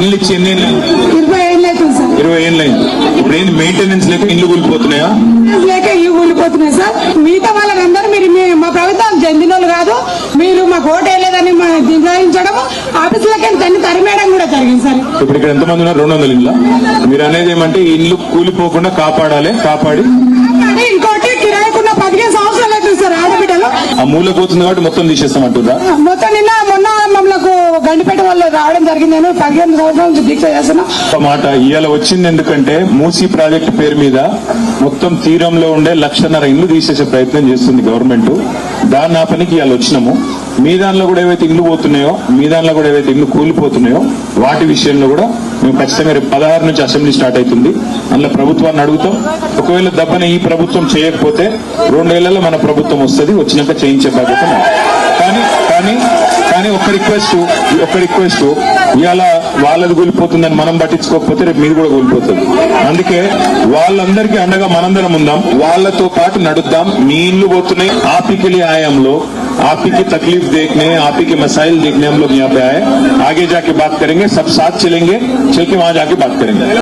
ఇల్లు ఇచ్చి ఎన్ని 20 ఏళ్ళు అవుతుంది సార్. 20 ఏళ్ళు అయింది. ఇప్పుడు ఏంటి మెయింటెనెన్స్ లేక ఇల్లు కూలిపోతున్నాయా? లేక ఇల్లు కూలిపోతున్నాయి సార్. మిగతా వాళ్ళందరూ మీరు మా ప్రభుత్వం చెందిన వాళ్ళు కాదు, మీరు మాకు ఓటు వేయలేదని నిర్ణయించడం, ఆఫీసులకి దాన్ని తరిమేయడం కూడా జరిగింది సార్. ఇప్పుడు ఇక్కడ ఎంతమంది ఉన్నారు? 200 ఇళ్ళ. మీరు అనేది ఏమంటే ఈ ఇల్లు కూలిపోకుండా కాపాడి ఇంకోటి కిరాయికున్న 15 సంవత్సరాలు అవుతుంది సార్. ఆడబిడ్డలు ఆ మూల పోతుంది కాబట్టి మొత్తం తీసేస్తామంటుందా? మొత్తం మొన్న మమ్మల్ని గండిపేట వాళ్ళు రావడం జరిగింది. నేను 15 సంవత్సరాల నుంచి దీక్ష చేస్తున్నా. ఒక మాట ఇవాళ వచ్చింది ఎందుకంటే మూసీ ప్రాజెక్టు పేరు మీద మొత్తం తీరంలో ఉండే 1,50,000 ఇల్లు తీసేసే ప్రయత్నం చేస్తుంది గవర్నమెంట్. దాన్ని ఆ పనికి ఇవాళ వచ్చినాము. మీ దానిలో కూడా ఏవైతే ఇల్లు పోతున్నాయో, మీ దానిలో కూడా ఏవైతే ఇల్లు కూలిపోతున్నాయో వాటి విషయంలో కూడా మేము ఖచ్చితంగా రేపు 16 నుంచి అసెంబ్లీ స్టార్ట్ అవుతుంది. అందులో ప్రభుత్వాన్ని అడుగుతాం. ఒకవేళ దబ్బన ఈ ప్రభుత్వం చేయకపోతే 2 ఏళ్లలో మన ప్రభుత్వం వస్తుంది. వచ్చినాక చేయించే బాధ్యత. కానీ ఒక్క రిక్వెస్ట్ ఇవాళ వాళ్ళది కూలిపోతుందని మనం పట్టించుకోకపోతే రేపు మీరు కూడా కూలిపోతుంది. అందుకే వాళ్ళందరికీ అండగా మనందరం ఉందాం, వాళ్ళతో పాటు నడుద్దాం. మీ ఇల్లు పోతున్నాయి, आपके लिए आए हम लोग, आपकी तकलीफ देखने, आपके मसाइल देखने हम लोग यहाँ पे आए. आगे जाके बात करेंगे, सब साथ चलेंगे, चल के वहां जाके बात करेंगे.